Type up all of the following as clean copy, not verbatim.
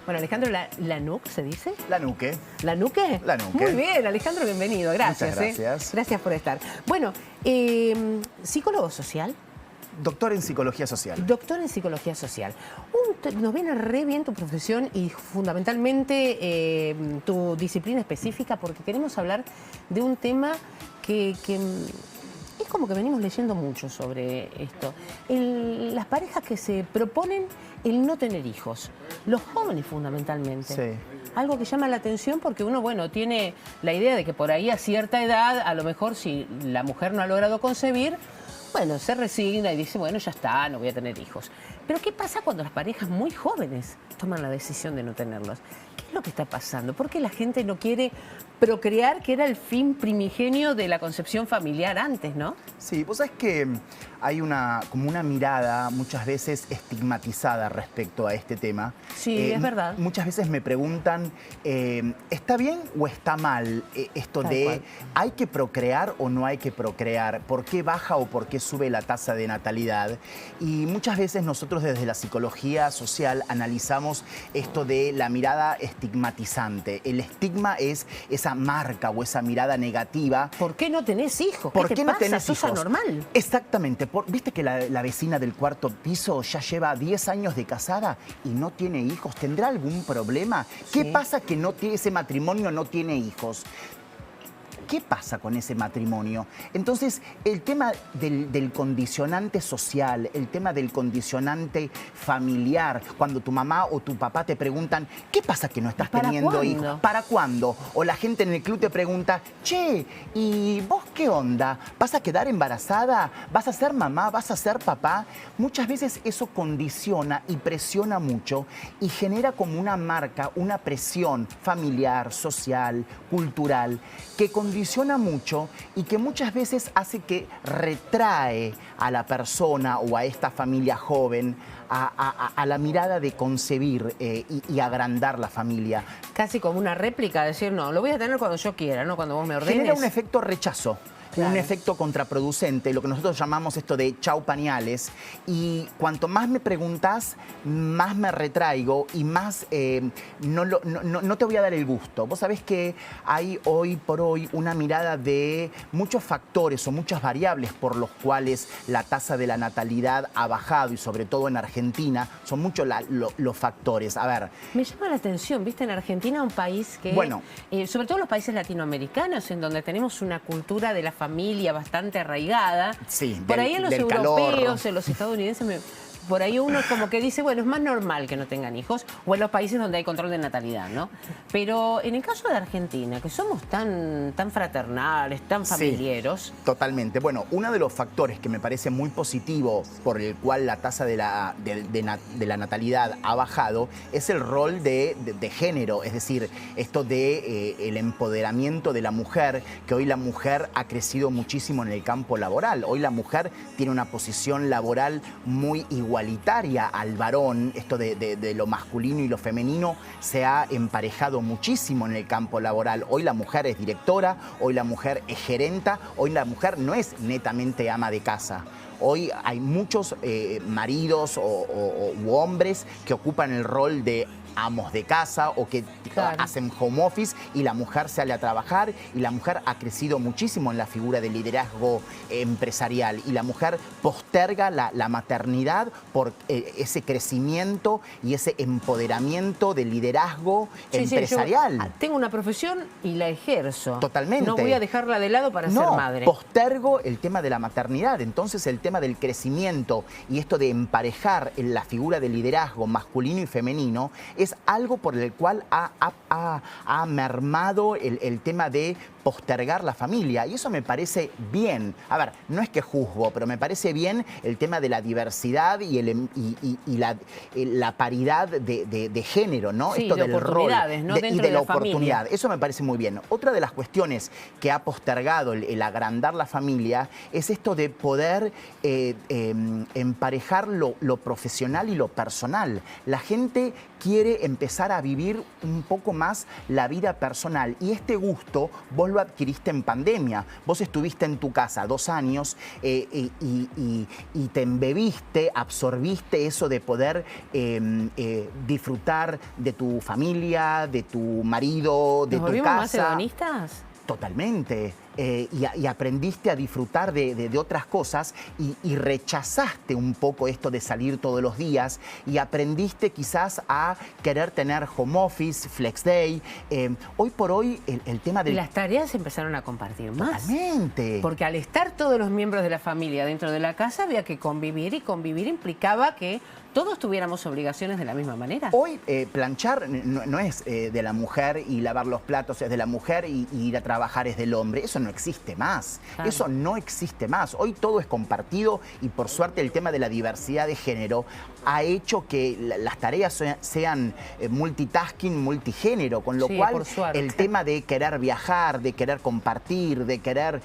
Bueno, Alejandro, ¿la nuque se dice? La nuque. ¿La nuque? La nuque. Muy bien, Alejandro, bienvenido. Gracias. Muchas gracias. Gracias por estar. Bueno, psicólogo social. Doctor en psicología social. Doctor en psicología social. Nos viene re bien tu profesión y fundamentalmente tu disciplina específica, porque queremos hablar de un tema que es como que venimos leyendo mucho sobre esto. Las parejas que se proponen el no tener hijos. Los jóvenes fundamentalmente. Sí. Algo que llama la atención porque uno, bueno, tiene la idea de que por ahí a cierta edad, a lo mejor si la mujer no ha logrado concebir, bueno, se resigna y dice, bueno, ya está, no voy a tener hijos. Pero ¿qué pasa cuando las parejas muy jóvenes toman la decisión de no tenerlos? ¿Qué es lo que está pasando? ¿Por qué la gente no quiere procrear, que era el fin primigenio de la concepción familiar antes, no? Sí, vos sabés que hay como una mirada muchas veces estigmatizada respecto a este tema. Sí, es verdad. Muchas veces me preguntan, ¿está bien o está mal esto Tal de cual. hay que procrear o no hay que procrear? ¿Por qué baja o por qué sube la tasa de natalidad? Y muchas veces nosotros desde la psicología social analizamos esto de la mirada estigmatizante. El estigma es esa marca o esa mirada negativa. ¿Por qué no tenés hijos? ¿Por ¿Qué qué te no pasa? tenés ¿Sos hijos? anormal? Exactamente. ¿Viste que la vecina del cuarto piso ya lleva 10 años de casada y no tiene hijos? ¿Tendrá algún problema? Sí. ¿Qué pasa que ese matrimonio no tiene hijos? ¿Qué pasa con ese matrimonio? Entonces, el tema del condicionante social, el tema del condicionante familiar, cuando tu mamá o tu papá te preguntan, ¿qué pasa que no estás ¿Para teniendo cuándo? hijos? ¿Para cuándo? O la gente en el club te pregunta, che, ¿y vos qué onda? ¿Vas a quedar embarazada? ¿Vas a ser mamá? ¿Vas a ser papá? Muchas veces eso condiciona y presiona mucho y genera como una marca, una presión familiar, social, cultural, que condiciona mucho y que muchas veces hace que retrae a la persona o a esta familia joven a la mirada de concebir y agrandar la familia. Casi como una réplica, decir, no, lo voy a tener cuando yo quiera, no cuando vos me ordenes. Genera un efecto rechazo. Claro. Un efecto contraproducente, lo que nosotros llamamos esto de chau pañales. Y cuanto más me preguntás, más me retraigo y más no te voy a dar el gusto. Vos sabés que hay hoy por hoy una mirada de muchos factores o muchas variables por los cuales la tasa de la natalidad ha bajado y sobre todo en Argentina son muchos los factores. A ver. Me llama la atención, viste, en Argentina un país que, Bueno, sobre todo los países latinoamericanos, en donde tenemos una cultura de la familia bastante arraigada. Sí, por ahí en los del europeos, calor. en los estadounidenses, por ahí uno como que dice, bueno, es más normal que no tengan hijos, o en los países donde hay control de natalidad, ¿no? Pero en el caso de Argentina, que somos tan fraternales, tan familiares. Sí, totalmente. Bueno, uno de los factores que me parece muy positivo por el cual la tasa de la natalidad ha bajado es el rol de género, es decir, esto de el empoderamiento de la mujer, que hoy la mujer ha crecido muchísimo en el campo laboral. Hoy la mujer tiene una posición laboral muy igualitaria al varón. Esto de lo masculino y lo femenino se ha emparejado muchísimo en el campo laboral. Hoy la mujer es directora, hoy la mujer es gerenta, hoy la mujer no es netamente ama de casa. Hoy hay muchos maridos u hombres que ocupan el rol de amos de casa o que hacen home office y la mujer sale a trabajar y la mujer ha crecido muchísimo en la figura de liderazgo empresarial y la mujer posterga la maternidad por ese crecimiento y ese empoderamiento del liderazgo empresarial. Yo tengo una profesión y la ejerzo. Totalmente. No voy a dejarla de lado para ser madre. Postergo el tema de la maternidad. Entonces el tema del crecimiento y esto de emparejar en la figura de liderazgo masculino y femenino es algo por el cual ha mermado el tema de postergar la familia. Y eso me parece bien. A ver, no es que juzgo, pero me parece bien el tema de la diversidad y la paridad de género, ¿no? Sí, esto de del rol oportunidades, ¿no? y Dentro de de la la familia. oportunidad. Eso me parece muy bien. Otra de las cuestiones que ha postergado el agrandar la familia es esto de poder emparejar lo profesional y lo personal. La gente quiere empezar a vivir un poco más la vida personal y este gusto vos lo adquiriste en pandemia. Vos estuviste en tu casa 2 años y te embebiste, absorbiste eso de poder disfrutar de tu familia, de tu marido, de tu casa. ¿Nos volvimos más hedonistas? Totalmente. Y aprendiste a disfrutar de otras cosas y rechazaste un poco esto de salir todos los días y aprendiste quizás a querer tener home office, flex day. Hoy por hoy el tema de... Y las tareas se empezaron a compartir más. Totalmente. Porque al estar todos los miembros de la familia dentro de la casa había que convivir y convivir implicaba que todos tuviéramos obligaciones de la misma manera. Hoy planchar no es de la mujer y lavar los platos es de la mujer y ir a trabajar es del hombre. Eso no existe más. Claro. Eso no existe más. Hoy todo es compartido y por suerte el tema de la diversidad de género ha hecho que las tareas sean multitasking, multigénero, con lo cual el tema de querer viajar, de querer compartir, de querer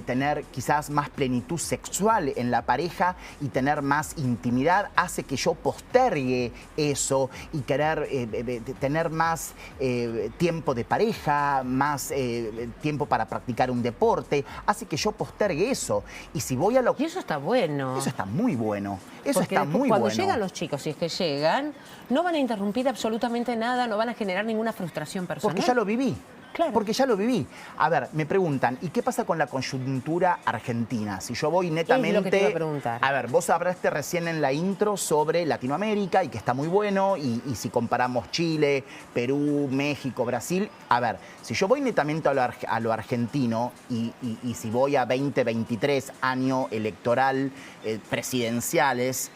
tener quizás más plenitud sexual en la pareja y tener más intimidad hace que yo postergue eso y querer tener más tiempo de pareja, más tiempo para practicar un deporte, hace que yo postergue eso. Y si voy a lo... Y eso está bueno. Eso está muy bueno. Eso porque está muy cuando bueno. Llegan los chicos, si es que llegan, no van a interrumpir absolutamente nada, no van a generar ninguna frustración personal. Porque ya lo viví. Claro. Porque ya lo viví. A ver, me preguntan, ¿y qué pasa con la coyuntura argentina? Si yo voy netamente... Es lo que te iba a preguntar. A ver, vos hablaste recién en la intro sobre Latinoamérica y que está muy bueno, y si comparamos Chile, Perú, México, Brasil... A ver, si yo voy netamente a lo argentino y si voy a 2023, año electoral, presidenciales...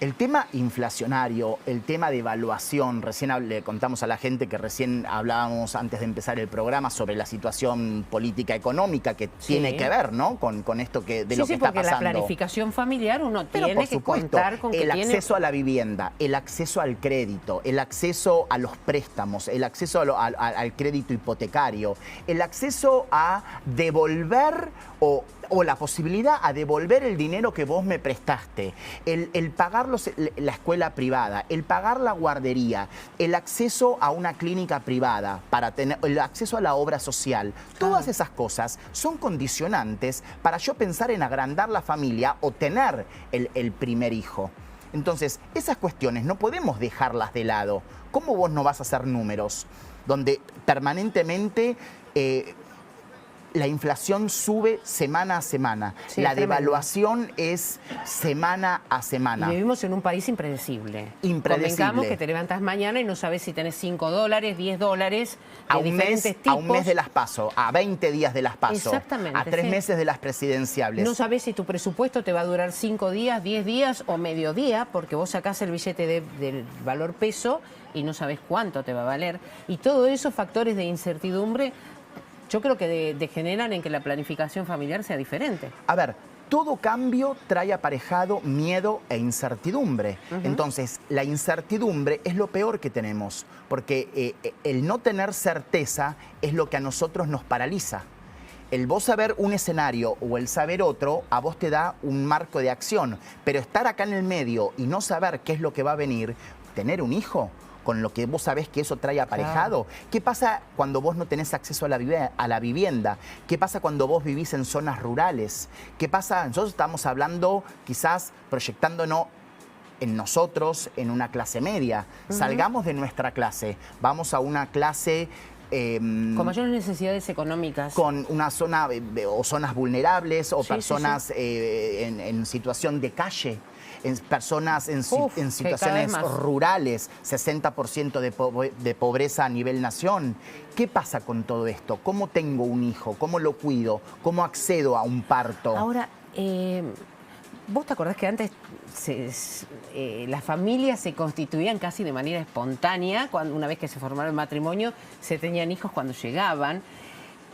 El tema inflacionario, el tema de evaluación, recién le contamos a la gente que recién hablábamos antes de empezar el programa sobre la situación política económica que tiene que ver, ¿no? con esto de lo que está pasando. Sí, porque la planificación familiar uno tiene que contar con que el acceso a la vivienda, el acceso al crédito, el acceso a los préstamos, el acceso al crédito hipotecario, el acceso a devolver o la posibilidad a devolver el dinero que vos me prestaste, el pagar la escuela privada, el pagar la guardería, el acceso a una clínica privada, el acceso a la obra social. Todas esas cosas son condicionantes para yo pensar en agrandar la familia o tener el primer hijo. Entonces, esas cuestiones no podemos dejarlas de lado. ¿Cómo vos no vas a hacer números donde permanentemente... la inflación sube semana a semana. Sí, la devaluación es semana a semana. Y vivimos en un país impredecible. Impredecible. Convengamos que te levantas mañana y no sabes si tenés $5, $10, a de diferentes tipos. A un mes de las PASO, a 20 días de las PASO. Exactamente. A 3 meses de las presidenciables. No sabes si tu presupuesto te va a durar 5 días, 10 días o medio día, porque vos sacás el billete del valor peso y no sabes cuánto te va a valer. Y todos esos factores de incertidumbre yo creo que degeneran en que la planificación familiar sea diferente. A ver, todo cambio trae aparejado miedo e incertidumbre. Entonces, la incertidumbre es lo peor que tenemos, porque el no tener certeza es lo que a nosotros nos paraliza. El vos saber un escenario o el saber otro, a vos te da un marco de acción, pero estar acá en el medio y no saber qué es lo que va a venir, tener un hijo... con lo que vos sabés que eso trae aparejado. Claro. ¿Qué pasa cuando vos no tenés acceso a la vivienda? ¿Qué pasa cuando vos vivís en zonas rurales? ¿Qué pasa? Nosotros estamos hablando, quizás proyectándonos en nosotros, en una clase media. Salgamos de nuestra clase, vamos a una clase... con mayores necesidades económicas. Con una zona o zonas vulnerables o personas en situación de calle. Personas en situaciones rurales, 60% de pobreza a nivel nación. ¿Qué pasa con todo esto? ¿Cómo tengo un hijo? ¿Cómo lo cuido? ¿Cómo accedo a un parto? Ahora, ¿vos te acordás que antes las familias se constituían casi de manera espontánea? Una vez que se formaron el matrimonio, se tenían hijos cuando llegaban.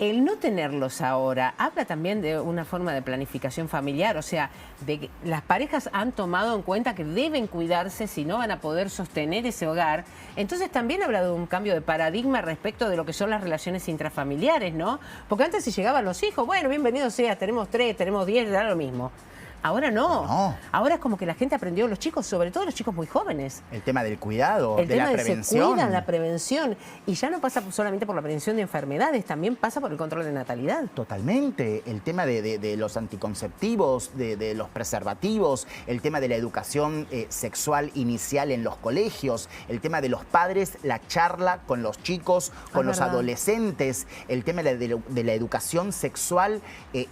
El no tenerlos ahora habla también de una forma de planificación familiar, o sea, de que las parejas han tomado en cuenta que deben cuidarse si no van a poder sostener ese hogar. Entonces también habla de un cambio de paradigma respecto de lo que son las relaciones intrafamiliares, ¿no? Porque antes si llegaban los hijos, bueno, bienvenido sea, tenemos 3, tenemos 10, da lo mismo. Ahora no. No. Ahora es como que la gente aprendió, los chicos, sobre todo los chicos muy jóvenes. El tema del cuidado, El de tema la de se prevención. cuidan, la prevención. Y ya no pasa solamente por la prevención de enfermedades, también pasa por el control de natalidad. Totalmente. El tema de los anticonceptivos, de los preservativos, el tema de la educación sexual inicial en los colegios, el tema de los padres, la charla con los chicos, con los verdad. adolescentes, el tema de la educación sexual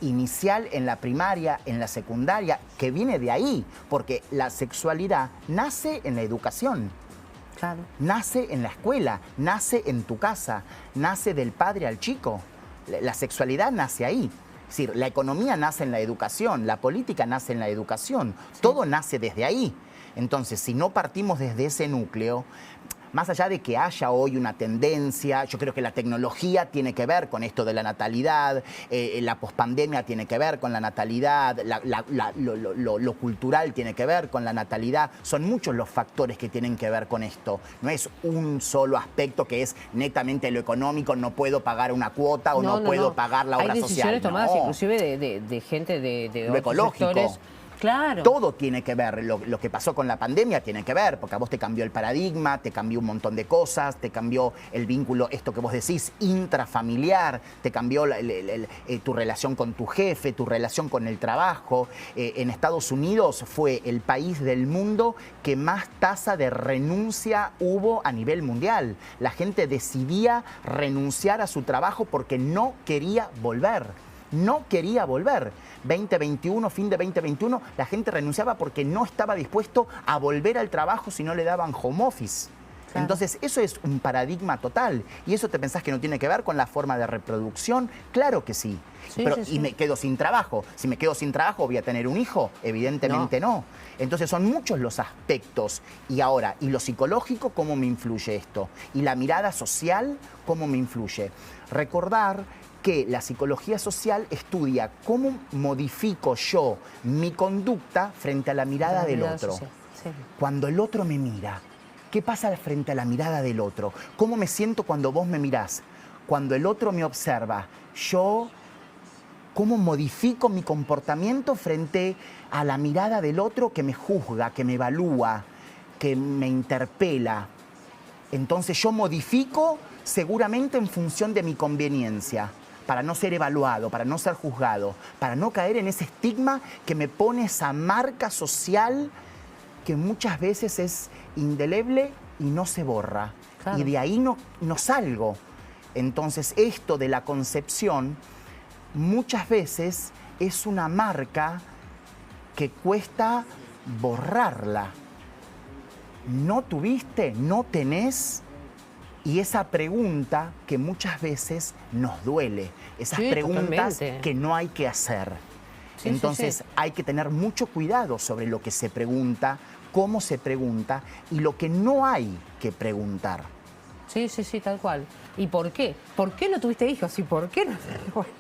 inicial en la primaria, en la secundaria, que viene de ahí, porque la sexualidad nace en la educación. Claro. Nace en la escuela, nace en tu casa, nace del padre al chico. La sexualidad nace ahí. Es decir, la economía nace en la educación, la política nace en la educación. Todo nace desde ahí. Entonces, si no partimos desde ese núcleo, más allá de que haya hoy una tendencia, yo creo que la tecnología tiene que ver con esto de la natalidad, la pospandemia tiene que ver con la natalidad, lo cultural tiene que ver con la natalidad. Son muchos los factores que tienen que ver con esto. No es un solo aspecto que es netamente lo económico, no puedo pagar una cuota o no puedo pagar la obra social. Hay decisiones tomadas No. inclusive de gente de Lo otros ecológico. sectores. Claro. Todo tiene que ver, lo que pasó con la pandemia tiene que ver, porque a vos te cambió el paradigma, te cambió un montón de cosas, te cambió el vínculo, esto que vos decís, intrafamiliar, te cambió tu relación con tu jefe, tu relación con el trabajo. En Estados Unidos fue el país del mundo que más tasa de renuncia hubo a nivel mundial. La gente decidía renunciar a su trabajo porque no quería volver. No quería volver. 2021, fin de 2021, la gente renunciaba porque no estaba dispuesto a volver al trabajo si no le daban home office. Claro. Entonces, eso es un paradigma total. ¿Y eso te pensás que no tiene que ver con la forma de reproducción? Claro que sí. Sí, pero, sí, sí. Y me quedo sin trabajo. Si me quedo sin trabajo, ¿voy a tener un hijo? Evidentemente no. Entonces, son muchos los aspectos. Y ahora, ¿y lo psicológico cómo me influye esto? ¿Y la mirada social cómo me influye? Recordar que la psicología social estudia cómo modifico yo mi conducta frente a la mirada del otro. Social. Sí. Cuando el otro me mira, ¿qué pasa frente a la mirada del otro? ¿Cómo me siento cuando vos me mirás? Cuando el otro me observa, yo, ¿cómo modifico mi comportamiento frente a la mirada del otro que me juzga, que me evalúa, que me interpela? Entonces yo modifico seguramente en función de mi conveniencia, para no ser evaluado, para no ser juzgado, para no caer en ese estigma que me pone esa marca social que muchas veces es indeleble y no se borra. Claro. Y de ahí no salgo. Entonces, esto de la concepción muchas veces es una marca que cuesta borrarla. ¿No tuviste? ¿No tenés? Y esa pregunta que muchas veces nos duele, esas preguntas totalmente. Que no hay que hacer. Sí, Entonces sí, sí. hay que tener mucho cuidado sobre lo que se pregunta, cómo se pregunta y lo que no hay que preguntar. Sí, sí, sí, tal cual. ¿Y por qué? ¿Por qué no tuviste hijos? ¿Y por qué no? Bueno.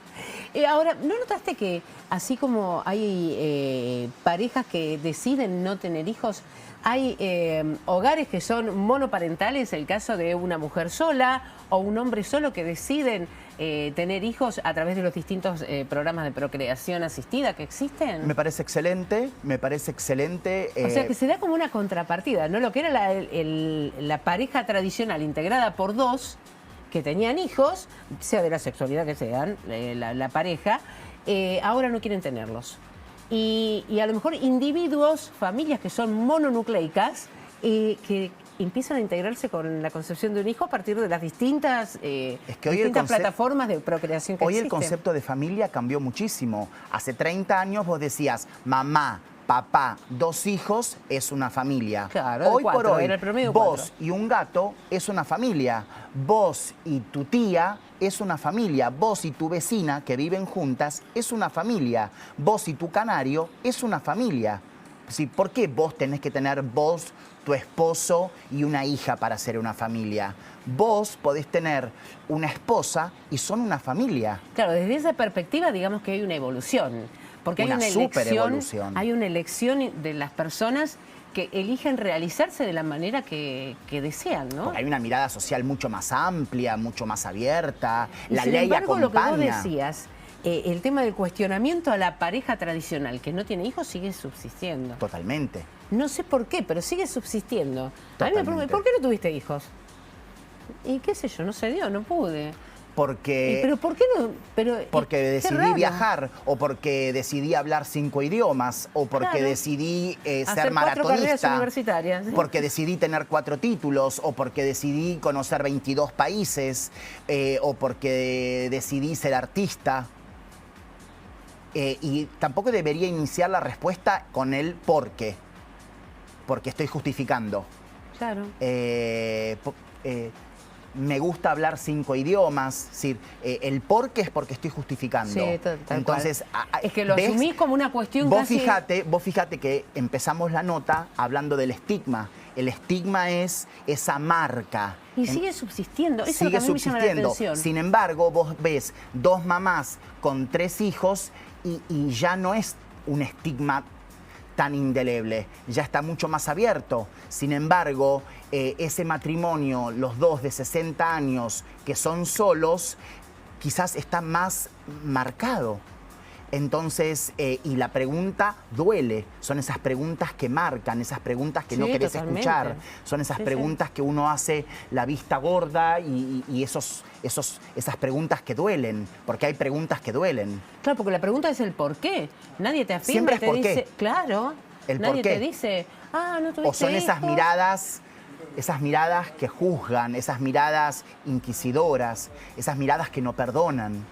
Ahora, ¿no notaste que así como hay parejas que deciden no tener hijos, hay hogares que son monoparentales, el caso de una mujer sola o un hombre solo que deciden tener hijos a través de los distintos programas de procreación asistida que existen? Me parece excelente, me parece excelente. O sea, que se da como una contrapartida, ¿no? Lo que era la pareja tradicional integrada por dos que tenían hijos, sea de la sexualidad que sean, la pareja, ahora no quieren tenerlos. Y a lo mejor individuos, familias que son mononucleicas, que empiezan a integrarse con la concepción de un hijo a partir de las distintas plataformas de procreación que hoy existen. El concepto de familia cambió muchísimo. Hace 30 años vos decías, mamá, papá, 2 hijos es una familia. Claro, hoy 4, por hoy, era el promedio vos 4. y un gato es una familia. Vos y tu tía es una familia. Vos y tu vecina que viven juntas es una familia. Vos y tu canario es una familia. Sí, ¿por qué vos tenés que tener vos, tu esposo y una hija para ser una familia? Vos podés tener una esposa y son una familia. Claro, desde esa perspectiva digamos que hay una evolución. Porque Una superevolución. Hay una elección de las personas que eligen realizarse de la manera que desean, ¿no? Porque hay una mirada social mucho más amplia, mucho más abierta. Y La sin ley embargo, acompaña. lo que vos decías, el tema del cuestionamiento a la pareja tradicional que no tiene hijos sigue subsistiendo. Totalmente. No sé por qué, pero sigue subsistiendo. A mí me Totalmente. preguntan, ¿por qué no tuviste hijos? Y qué sé yo, no se dio, no pude. Porque, ¿Pero por qué no? Pero, porque qué decidí raro. viajar, o porque decidí hablar 5 idiomas, o porque Claro. decidí Hacer ser 4 carreras maratonista, universitarias. porque decidí tener 4 títulos, o porque decidí conocer 22 países, o porque decidí ser artista. Y tampoco debería iniciar la respuesta con el por qué, porque estoy justificando. Claro. Me gusta hablar 5 idiomas, es decir, el por qué es porque estoy justificando. Sí, tal Entonces, cual. Es que lo ¿ves? asumís como una cuestión Vos casi... fíjate que empezamos la nota hablando del estigma. El estigma es esa marca. Y sigue subsistiendo, eso es lo que Sigue a mí me llama la subsistiendo. atención. Sin embargo, vos ves 2 mamás con 3 hijos y ya no es un estigma tan indeleble, ya está mucho más abierto. Sin embargo, ese matrimonio, los 2 de 60 años que son solos, quizás está más marcado. Entonces, y la pregunta duele, son esas preguntas que marcan, esas preguntas que no Sí, querés totalmente. escuchar, son esas Sí, preguntas que uno hace la vista gorda y esas preguntas que duelen, porque hay preguntas que duelen. Claro, porque la pregunta es el por qué. Nadie te afirma, Siempre es te por qué. dice... Claro, El nadie por qué. te dice, no tuviste O son esas hijos. miradas que juzgan, esas miradas inquisidoras, esas miradas que no perdonan.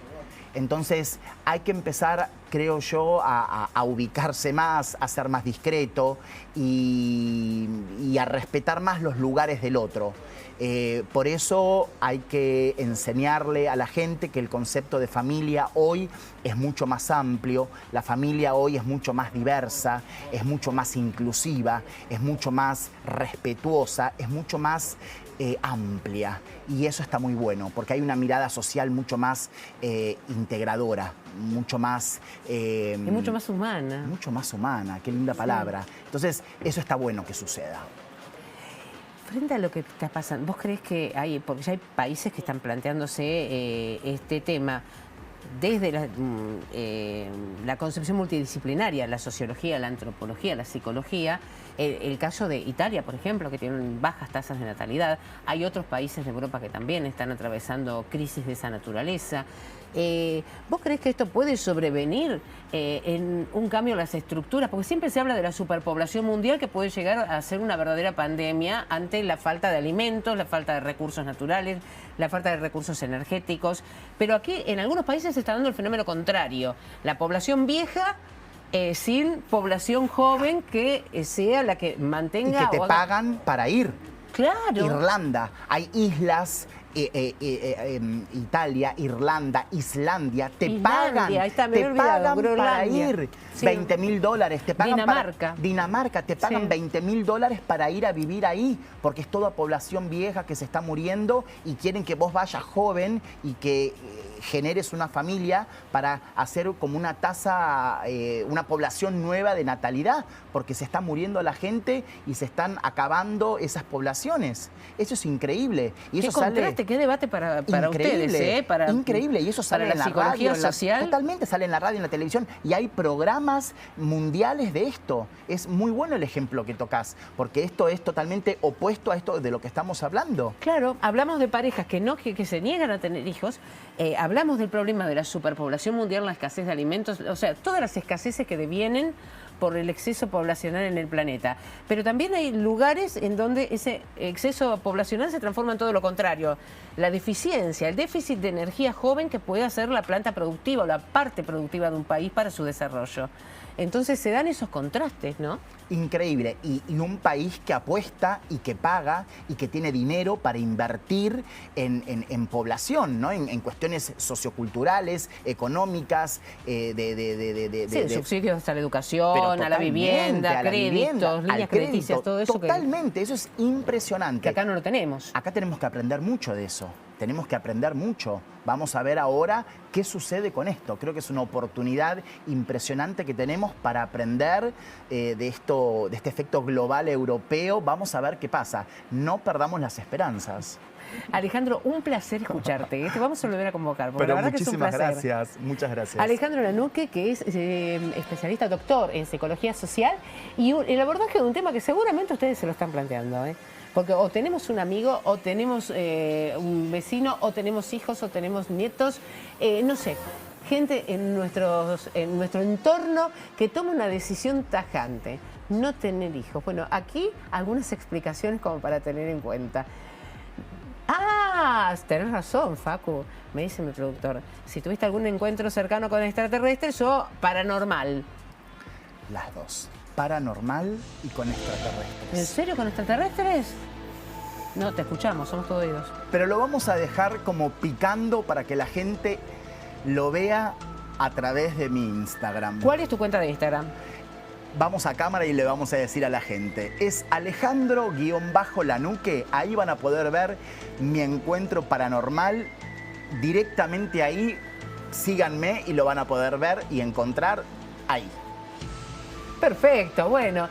Entonces hay que empezar, creo yo, a ubicarse más, a ser más discreto y a respetar más los lugares del otro. Por eso hay que enseñarle a la gente que el concepto de familia hoy es mucho más amplio, la familia hoy es mucho más diversa, es mucho más inclusiva, es mucho más respetuosa, es mucho más amplia. Y eso está muy bueno, porque hay una mirada social mucho más integradora, mucho más... Y mucho más humana. Mucho más humana, qué linda palabra. Entonces, eso está bueno que suceda. Frente a lo que está pasando, ¿vos creés que hay, porque ya hay países que están planteándose este tema desde la concepción multidisciplinaria, la sociología, la antropología, la psicología? El caso de Italia, por ejemplo, que tienen bajas tasas de natalidad. Hay otros países de Europa que también están atravesando crisis de esa naturaleza. ¿Vos creés que esto puede sobrevenir en un cambio en las estructuras? Porque siempre se habla de la superpoblación mundial que puede llegar a ser una verdadera pandemia ante la falta de alimentos, la falta de recursos naturales, la falta de recursos energéticos. Pero aquí en algunos países se está dando el fenómeno contrario. La población vieja sin población joven que sea la que mantenga... Y que te pagan para ir. Claro. Irlanda, hay islas, Italia, Irlanda, Islandia, te Islandia, ahí está, me te había olvidado, pagan para Groenlandia. ir. Sí. $20.000, te pagan Dinamarca. Dinamarca, te pagan Sí. $20.000 para ir a vivir ahí, porque es toda población vieja que se está muriendo y quieren que vos vayas joven y que generes una familia para hacer como una tasa, una población nueva de natalidad, porque se está muriendo la gente y se están acabando esas poblaciones. Eso es increíble. Y Qué eso sale... contraste, qué debate para Increíble, ustedes, para, increíble, y eso sale para en la la psicología radio, social. totalmente sale en la radio, en la televisión, y hay programas mundiales de esto. Es muy bueno el ejemplo que tocas, porque esto es totalmente opuesto a esto de lo que estamos hablando. Claro, hablamos de parejas que se niegan a tener hijos, hablamos del problema de la superpoblación mundial, la escasez de alimentos, o sea, todas las escaseces que devienen por el exceso poblacional en el planeta. Pero también hay lugares en donde ese exceso poblacional se transforma en todo lo contrario. La deficiencia, el déficit de energía joven que puede hacer la planta productiva o la parte productiva de un país para su desarrollo. Entonces se dan esos contrastes, ¿no? Increíble. Y un país que apuesta y que paga y que tiene dinero para invertir en población, ¿no? En cuestiones socioculturales, económicas, Sí, subsidios a la educación, pero a la totalmente, vivienda, a la créditos, vivienda, líneas al crédito, crediticias, todo eso totalmente, eso es impresionante. que acá no lo tenemos. Acá tenemos que aprender mucho de eso. tenemos que aprender mucho. Vamos a ver ahora qué sucede con esto. Creo que es una oportunidad impresionante que tenemos para aprender de este efecto global europeo. Vamos a ver qué pasa. No perdamos las esperanzas. Alejandro, un placer escucharte. Te vamos a volver a convocar, porque Pero la verdad que es un placer. gracias, muchas gracias. Alejandro Lanuque, que es especialista, doctor en psicología social, y el abordaje de un tema que seguramente ustedes se lo están planteando, ¿eh? Porque o tenemos un amigo, o tenemos un vecino, o tenemos hijos, o tenemos nietos, no sé, gente en nuestro entorno que toma una decisión tajante, no tener hijos. Bueno, aquí algunas explicaciones como para tener en cuenta. Ah, tenés razón, Facu, me dice mi productor. Si tuviste algún encuentro cercano con extraterrestres o paranormal. Las dos, paranormal y con extraterrestres. ¿En serio con extraterrestres? No, te escuchamos, somos todos oídos. Pero lo vamos a dejar como picando para que la gente lo vea a través de mi Instagram. ¿Cuál es tu cuenta de Instagram? Vamos a cámara y le vamos a decir a la gente. Es Alejandro_Lanuque. Ahí van a poder ver mi encuentro paranormal. Directamente ahí, síganme y lo van a poder ver y encontrar ahí. Perfecto, bueno.